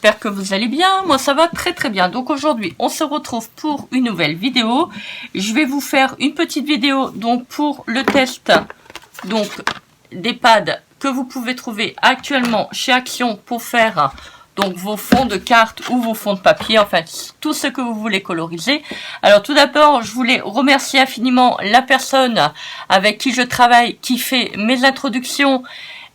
j'espère que vous allez bien. Moi, ça va très très bien. Donc aujourd'hui, on se retrouve pour une nouvelle vidéo. Je vais vous faire une petite vidéo donc pour le test donc des pads que vous pouvez trouver actuellement chez Action pour faire donc vos fonds de cartes ou vos fonds de papier, enfin tout ce que vous voulez coloriser. Alors tout d'abord, je voulais remercier infiniment la personne avec qui je travaille, qui fait mes introductions,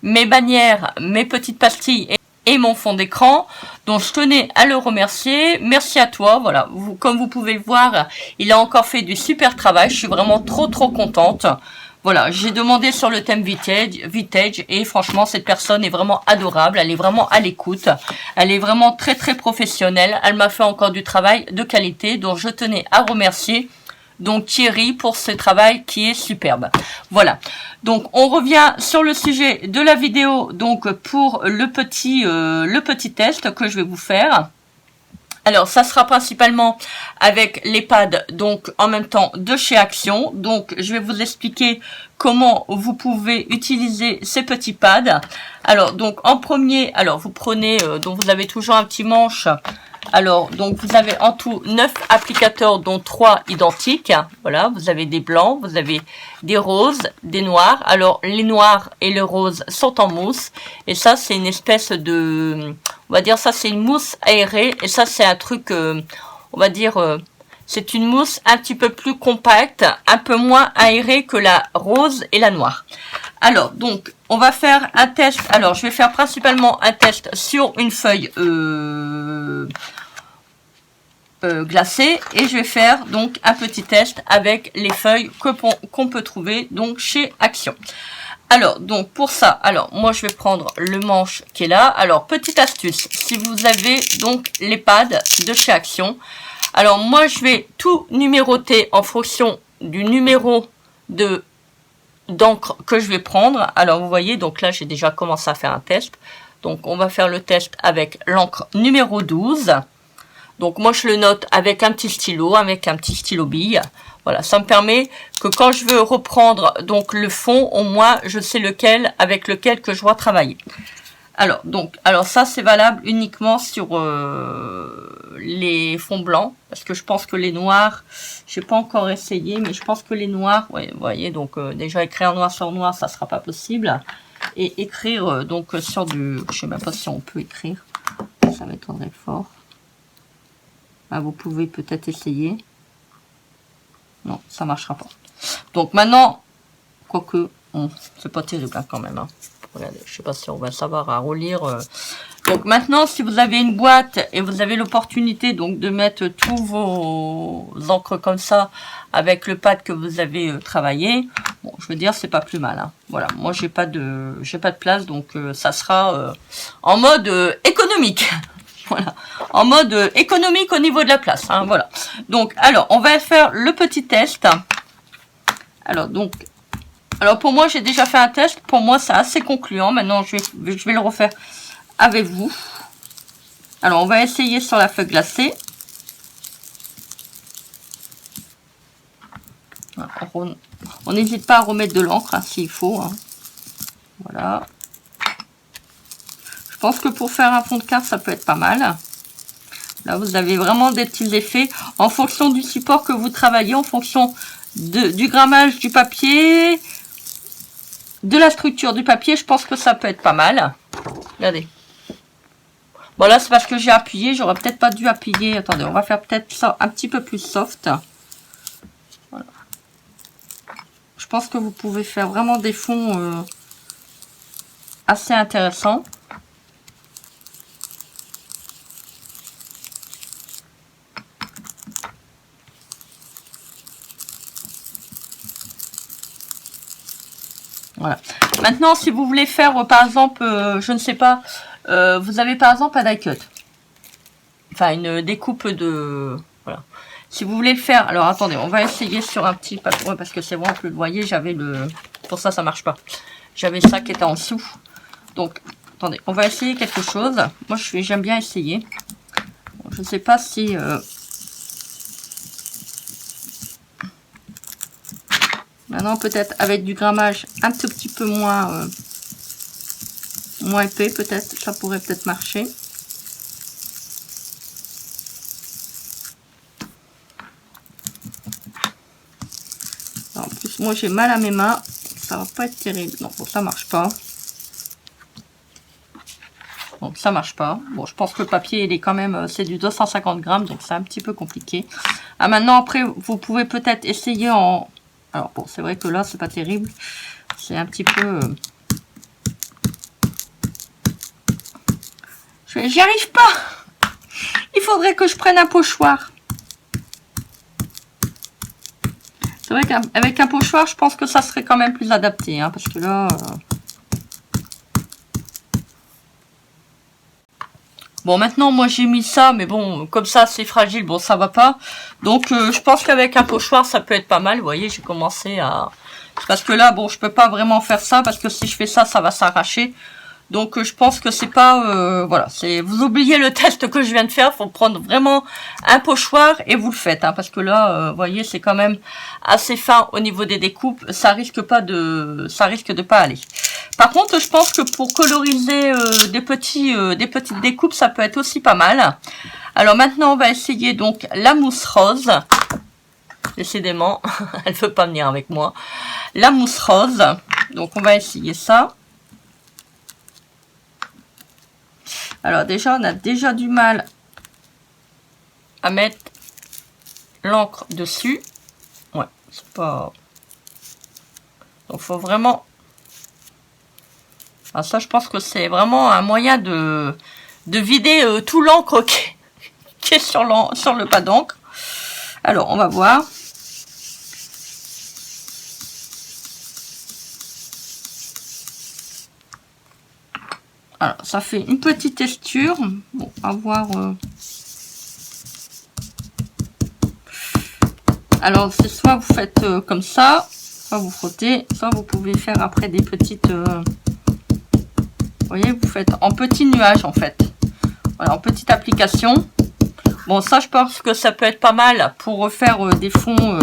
mes bannières, mes petites pastilles et mon fond d'écran. Donc je tenais à le remercier. Merci à toi. Voilà, comme vous pouvez le voir, il a encore fait du super travail. Je suis vraiment trop contente. Voilà, j'ai demandé sur le thème vintage et franchement cette personne est vraiment adorable, elle est vraiment à l'écoute, elle est vraiment très professionnelle, elle m'a fait encore du travail de qualité, donc je tenais à remercier donc Thierry pour ce travail qui est superbe. Voilà, donc on revient sur le sujet de la vidéo donc pour le petit test que je vais vous faire. Alors, ça sera principalement avec les pads, donc en même temps de chez Action. Donc, je vais vous expliquer comment vous pouvez utiliser ces petits pads. Alors, donc en premier, alors vous prenez, donc vous avez toujours un petit manche. Alors, donc vous avez en tout 9 applicateurs, dont 3 identiques. Voilà, vous avez des blancs, vous avez des roses, des noirs. Alors, les noirs et les roses sont en mousse. Et ça, c'est une espèce de... On va dire ça, c'est une mousse aérée. Et ça, c'est un truc, on va dire... c'est une mousse un petit peu plus compacte, un peu moins aérée que la rose et la noire. Alors, donc, on va faire un test. Alors, je vais faire principalement un test sur une feuille glacée. Et je vais faire donc un petit test avec les feuilles qu'on peut trouver donc chez Action. Alors, donc pour ça, alors moi je vais prendre le manche qui est là. Alors, petite astuce, si vous avez donc les pads de chez Action, alors moi je vais tout numéroter en fonction du numéro d'encre que je vais prendre. Alors vous voyez, donc là j'ai déjà commencé à faire un test. Donc on va faire le test avec l'encre numéro 12. Donc moi je le note avec un petit stylo bille. Voilà, ça me permet que quand je veux reprendre donc le fond, au moins je sais avec lequel que je dois travailler. Alors ça c'est valable uniquement sur les fonds blancs, parce que je pense que les noirs, j'ai pas encore essayé, mais je pense que les noirs, ouais, vous voyez, donc déjà écrire noir sur noir, ça sera pas possible, et écrire donc sur du, je sais même pas si on peut écrire, ça m'étonnerait fort. Ah, vous pouvez peut-être essayer. Non, ça marchera pas. Donc maintenant, quoique, c'est pas terrible hein, quand même. Hein. Regardez, je sais pas si on va savoir à relire. Donc maintenant, si vous avez une boîte et vous avez l'opportunité donc de mettre tous vos encres comme ça avec le pad que vous avez travaillé, bon, je veux dire, c'est pas plus mal. Hein. Voilà, moi j'ai pas de place, donc ça sera en mode économique. Voilà, en mode économique au niveau de la place. Hein, voilà. Donc, alors, on va faire le petit test. Alors, pour moi, j'ai déjà fait un test. Pour moi, c'est assez concluant. Maintenant, je vais le refaire avec vous. Alors, on va essayer sur la feuille glacée. On n'hésite pas à remettre de l'encre hein, s'il faut. Hein. Voilà. Je pense que pour faire un fond de carte, ça peut être pas mal. Là, vous avez vraiment des petits effets en fonction du support que vous travaillez, en fonction du grammage du papier, de la structure du papier. Je pense que ça peut être pas mal. Regardez. Bon, là, c'est parce que j'ai appuyé. J'aurais peut-être pas dû appuyer. Attendez, on va faire peut-être ça un petit peu plus soft. Voilà. Je pense que vous pouvez faire vraiment des fonds assez intéressants. Voilà. Maintenant, si vous voulez faire, par exemple, je ne sais pas, vous avez par exemple un die cut. Enfin, une découpe de... Voilà. Si vous voulez le faire... Alors, attendez, on va essayer sur un petit papier, parce que c'est bon que vous le voyez, j'avais le... Pour ça, ça marche pas. J'avais ça qui était en dessous. Donc, attendez, on va essayer quelque chose. Moi, j'aime bien essayer. Bon, je ne sais pas si... Maintenant, peut-être avec du grammage un tout petit peu moins épais, peut-être, ça pourrait peut-être marcher. moi j'ai mal à mes mains. Ça va pas être terrible. Non, bon, ça marche pas. Donc ça marche pas. Bon, je pense que le papier, il est quand même, c'est du 250 grammes, donc c'est un petit peu compliqué. Ah, maintenant, après, vous pouvez peut-être essayer en... Alors bon, c'est vrai que là, c'est pas terrible. C'est un petit peu... J'y arrive pas. Il faudrait que je prenne un pochoir. C'est vrai qu'avec un pochoir, je pense que ça serait quand même plus adapté, hein, parce que là... Bon, maintenant, moi, j'ai mis ça, mais bon, comme ça, c'est fragile, bon, ça va pas. Donc, je pense qu'avec un pochoir, ça peut être pas mal. Vous voyez, j'ai commencé à... Parce que là, bon, je peux pas vraiment faire ça, parce que si je fais ça, ça va s'arracher. Donc, je pense que c'est pas... voilà, c'est... Vous oubliez le test que je viens de faire, faut prendre vraiment un pochoir et vous le faites, hein, parce que là, vous voyez, c'est quand même assez fin au niveau des découpes. Ça risque de pas aller. Par contre, je pense que pour coloriser des petites découpes, ça peut être aussi pas mal. Alors maintenant, on va essayer donc la mousse rose. Décidément, elle veut pas venir avec moi. La mousse rose. Donc, on va essayer ça. Alors déjà, on a déjà du mal à mettre l'encre dessus. Ouais, c'est pas... Donc, faut vraiment... Ah, ça, je pense que c'est vraiment un moyen de vider tout l'encre qui est sur le pas d'encre. Alors, on va voir. Alors, ça fait une petite texture. Bon, à voir. Alors, c'est soit vous faites comme ça, soit vous frottez, soit vous pouvez faire après des petites... vous voyez, vous faites en petits nuages, en fait. Voilà, en petite application. Bon, ça, je pense que ça peut être pas mal pour refaire des fonds.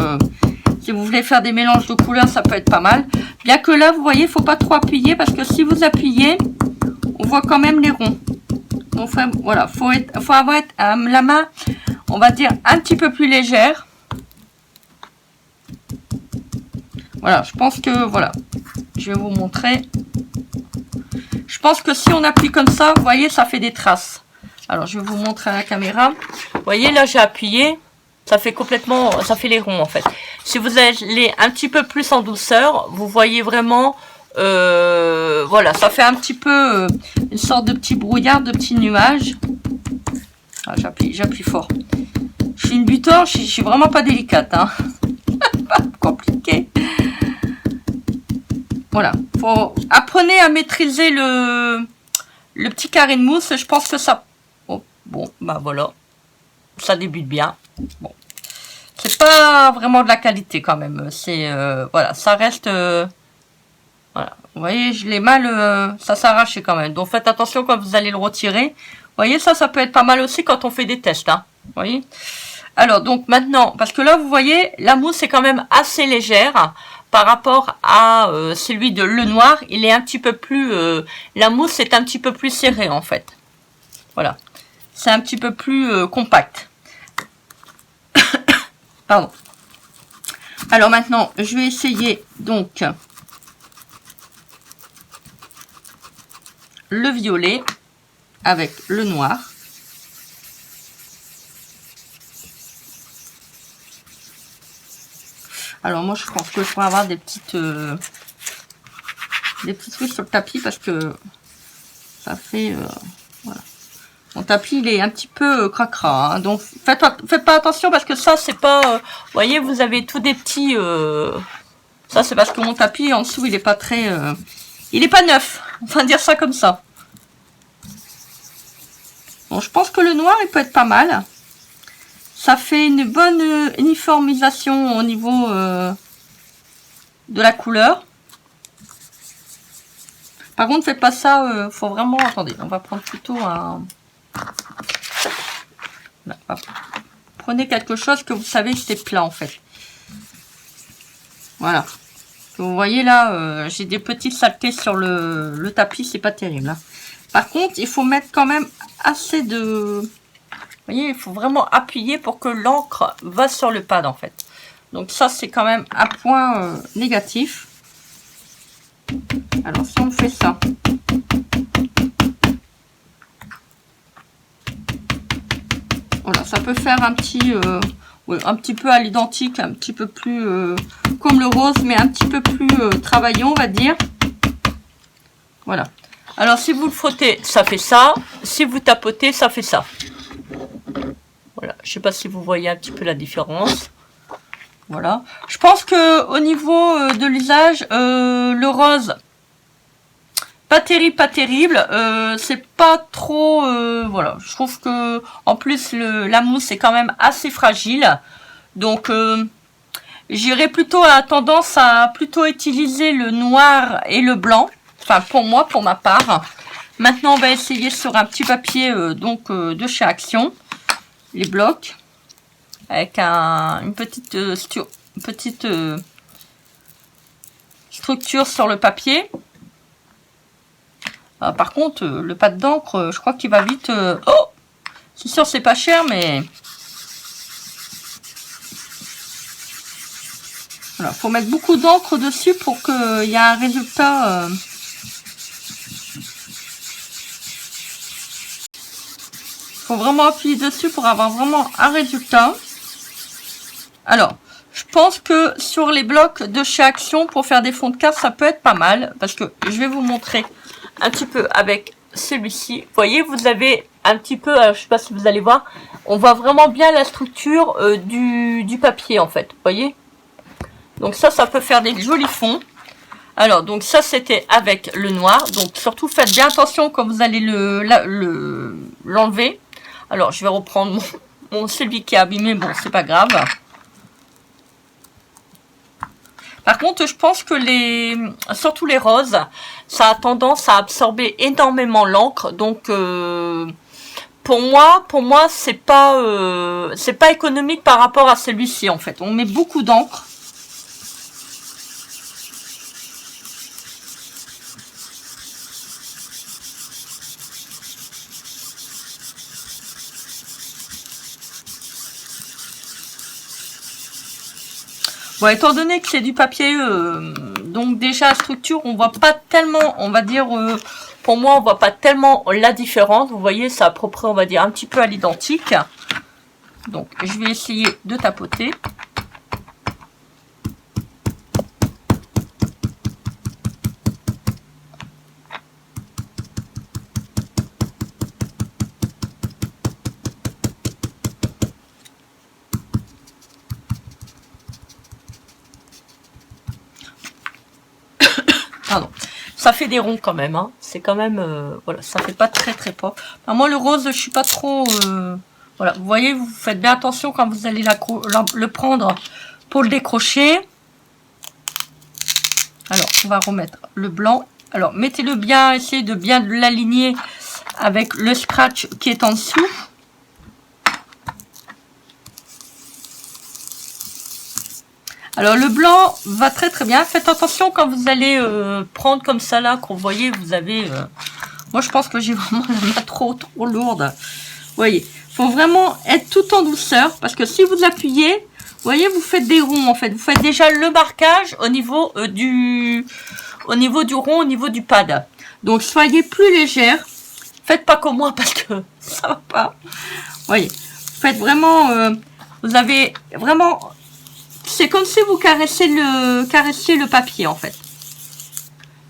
Si vous voulez faire des mélanges de couleurs, ça peut être pas mal. Bien que là, vous voyez, il ne faut pas trop appuyer, parce que si vous appuyez... On voit quand même les ronds. Donc voilà, faut avoir la main, on va dire, un petit peu plus légère. Voilà, je pense que, voilà, je vais vous montrer. Je pense que si on appuie comme ça, vous voyez, ça fait des traces. Alors, je vais vous montrer à la caméra. Vous voyez, là, j'ai appuyé. Ça fait complètement, ça fait les ronds, en fait. Si vous allez un petit peu plus en douceur, vous voyez vraiment... voilà, ça fait un petit peu une sorte de petit brouillard, de petits nuages. Ah, j'appuie fort. Je suis une butor, je suis vraiment pas délicate, hein. Pas compliqué. Voilà, apprenez à maîtriser le petit carré de mousse. Je pense que ça... Oh, bon, bah voilà, ça débute bien. Bon, c'est pas vraiment de la qualité quand même. C'est voilà, ça reste... Voilà, vous voyez, je l'ai mal, ça s'arrache quand même. Donc faites attention quand vous allez le retirer. Vous voyez, ça peut être pas mal aussi quand on fait des tests, hein. Vous voyez. Alors donc maintenant, parce que là vous voyez, la mousse est quand même assez légère par rapport à celui de le noir. Il est un petit peu plus, la mousse est un petit peu plus serrée en fait. Voilà, c'est un petit peu plus compact. Pardon. Alors maintenant, je vais essayer donc le violet avec le noir. Alors moi je pense que je pourrais avoir des petites trucs sur le tapis parce que ça fait voilà. Mon tapis il est un petit peu cracra, hein, donc faites pas attention parce que ça c'est pas vous voyez, vous avez tous des petits ça c'est parce que mon tapis en dessous il est pas très il est pas neuf, on va dire ça comme ça. Bon, je pense que le noir il peut être pas mal. Ça fait une bonne uniformisation au niveau de la couleur. Par contre, faites pas ça, faut vraiment... Attendez, on va prendre plutôt un... Là, prenez quelque chose que vous savez que c'est plat en fait. Voilà. Vous voyez là, j'ai des petites saletés sur le tapis, c'est pas terrible. Hein. Par contre, il faut mettre quand même assez de... Vous voyez, il faut vraiment appuyer pour que l'encre va sur le pad en fait. Donc ça, c'est quand même un point négatif. Alors, si on fait ça. Voilà, ça peut faire un petit, oui, un petit peu à l'identique, un petit peu plus comme le rose, mais un petit peu plus travaillé, on va dire. Voilà. Alors, si vous le frottez, ça fait ça. Si vous tapotez, ça fait ça. Voilà. Je ne sais pas si vous voyez un petit peu la différence. Voilà. Je pense que au niveau de l'usage, le rose, pas terrible, pas terrible. C'est pas trop, voilà. Je trouve que en plus la mousse est quand même assez fragile. Donc, j'irais plutôt à tendance à plutôt utiliser le noir et le blanc. Enfin, pour moi, pour ma part. Maintenant, on va essayer sur un petit papier de chez Action, les blocs, avec une petite, structure sur le papier. Par contre, le pad d'encre, je crois qu'il va vite. Oh, c'est sûr, c'est pas cher, mais voilà, faut mettre beaucoup d'encre dessus pour qu'il y ait un résultat. Faut vraiment appuyer dessus pour avoir vraiment un résultat. Alors, je pense que sur les blocs de chez Action, pour faire des fonds de carte, ça peut être pas mal. Parce que je vais vous montrer un petit peu avec celui-ci. Vous voyez, vous avez un petit peu, je sais pas si vous allez voir, on voit vraiment bien la structure du papier en fait. Vous voyez? Donc ça peut faire des jolis fonds. Alors, donc ça, c'était avec le noir. Donc, surtout, faites bien attention quand vous allez l'enlever. Alors, je vais reprendre celui qui est abîmé. Bon, c'est pas grave. Par contre, je pense que surtout les roses, ça a tendance à absorber énormément l'encre. Donc, pour moi, c'est pas économique par rapport à celui-ci, en fait. On met beaucoup d'encre. Bon, étant donné que c'est du papier, donc déjà structure, on voit pas tellement, on va dire, pour moi, on voit pas tellement la différence. Vous voyez, c'est à peu près, on va dire, un petit peu à l'identique. Donc, je vais essayer de tapoter. Pardon. Ça fait des ronds quand même, hein. C'est quand même, voilà, ça fait pas très propre. Enfin, moi, le rose, je suis pas trop, voilà, vous voyez, vous faites bien attention quand vous allez le prendre pour le décrocher. Alors, on va remettre le blanc. Alors, mettez-le bien, essayez de bien l'aligner avec le scratch qui est en dessous. Alors, le blanc va très bien. Faites attention quand vous allez prendre comme ça là, qu'on voyez, vous avez... moi, je pense que j'ai vraiment la main trop lourde. Vous voyez, il faut vraiment être tout en douceur, parce que si vous appuyez, vous voyez, vous faites des ronds, en fait. Vous faites déjà le marquage au niveau du rond, au niveau du pad. Donc, soyez plus légère. Faites pas comme moi, parce que ça va pas. Vous voyez, faites vraiment... vous avez vraiment... C'est comme si vous caressiez le papier, en fait.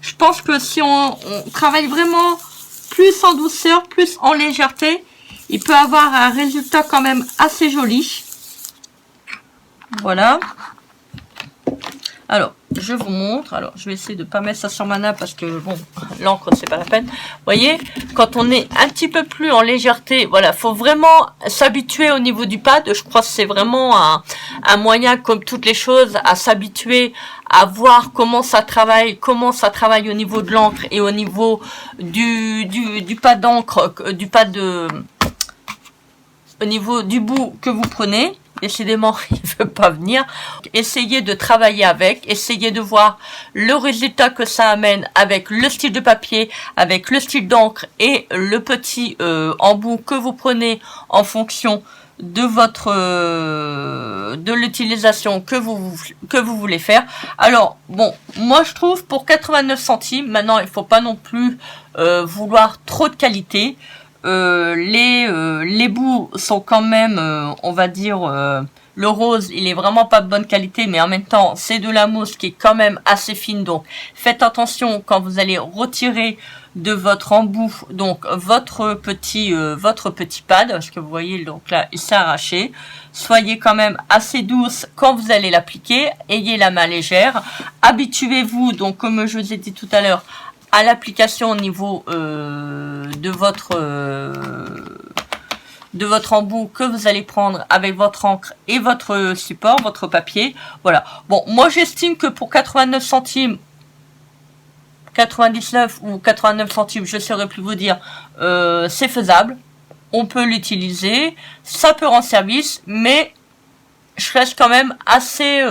Je pense que si on travaille vraiment plus en douceur, plus en légèreté, il peut avoir un résultat quand même assez joli. Voilà. Alors, je vous montre. Alors, je vais essayer de ne pas mettre ça sur ma nappe parce que, bon, l'encre, c'est pas la peine. Vous voyez, quand on est un petit peu plus en légèreté, voilà, faut vraiment s'habituer au niveau du pad. Je crois que c'est vraiment un moyen, comme toutes les choses, à s'habituer à voir comment ça travaille au niveau de l'encre et au niveau du pad d'encre, au niveau du bout que vous prenez. Décidément, il ne veut pas venir. Essayez de travailler avec, essayez de voir le résultat que ça amène avec le style de papier, avec le style d'encre et le petit embout que vous prenez en fonction de l'utilisation que vous voulez faire. Alors bon, moi je trouve pour 89 centimes, maintenant il faut pas non plus vouloir trop de qualité. Les bouts sont quand même, on va dire, le rose il est vraiment pas de bonne qualité, mais en même temps c'est de la mousse qui est quand même assez fine, donc faites attention quand vous allez retirer de votre embout, donc votre petit pad, parce que vous voyez donc là il s'est arraché. Soyez quand même assez douce quand vous allez l'appliquer, ayez la main légère, habituez-vous donc comme je vous ai dit tout à l'heure à l'application au niveau de votre embout que vous allez prendre avec votre encre et votre support, votre papier. Voilà. Bon, moi j'estime que pour 89 centimes, 99 ou 89 centimes, je ne saurais plus vous dire, c'est faisable. On peut l'utiliser, ça peut rendre service, mais je reste quand même assez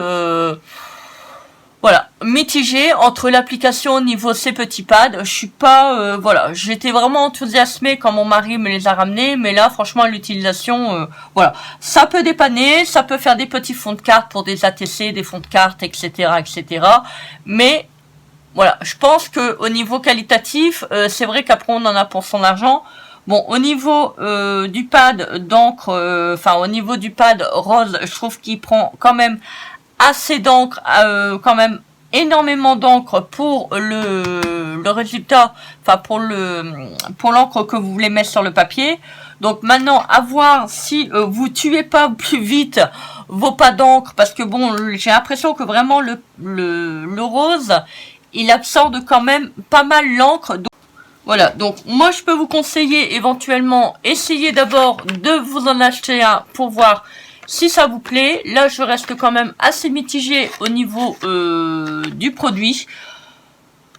voilà, mitigé entre l'application au niveau ces petits pads. Je suis pas voilà, j'étais vraiment enthousiasmée quand mon mari me les a ramenés, mais là franchement l'utilisation voilà, ça peut dépanner, ça peut faire des petits fonds de cartes pour des ATC, des fonds de cartes, etc., etc. Mais voilà, je pense que au niveau qualitatif, c'est vrai qu'après on en a pour son argent. Bon, au niveau du pad d'encre, enfin au niveau du pad rose, je trouve qu'il prend quand même assez d'encre, quand même énormément d'encre pour le résultat, enfin pour l'encre que vous voulez mettre sur le papier. Donc maintenant, à voir si vous tuez pas plus vite vos pads d'encre, parce que bon, j'ai l'impression que vraiment le rose, il absorbe quand même pas mal l'encre. Voilà, donc moi je peux vous conseiller éventuellement, essayez d'abord de vous en acheter un pour voir si ça vous plaît. Là je reste quand même assez mitigée au niveau du produit.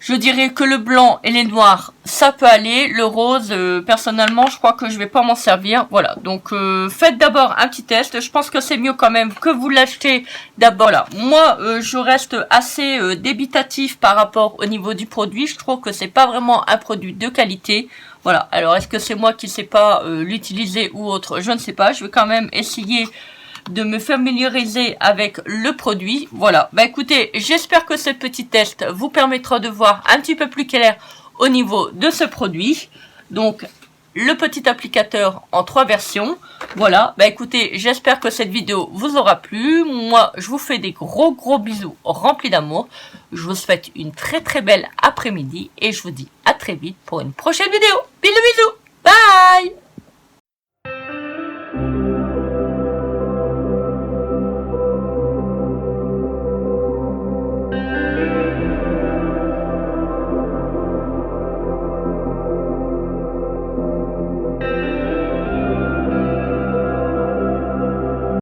Je dirais que le blanc et les noirs, ça peut aller. Le rose, personnellement, je crois que je vais pas m'en servir. Voilà, donc faites d'abord un petit test. Je pense que c'est mieux quand même que vous l'achetez d'abord. Là, moi, je reste assez débitatif par rapport au niveau du produit. Je trouve que c'est pas vraiment un produit de qualité. Voilà, alors est-ce que c'est moi qui sais pas l'utiliser ou autre? Je ne sais pas. Je vais quand même essayer de me familiariser avec le produit. Voilà, bah écoutez, j'espère que ce petit test vous permettra de voir un petit peu plus clair au niveau de ce produit. Donc le petit applicateur en 3 versions. Voilà, bah écoutez, j'espère que cette vidéo vous aura plu. Moi je vous fais des gros bisous remplis d'amour. Je vous souhaite une très belle après-midi et je vous dis à très vite pour une prochaine vidéo. Bisous, bye.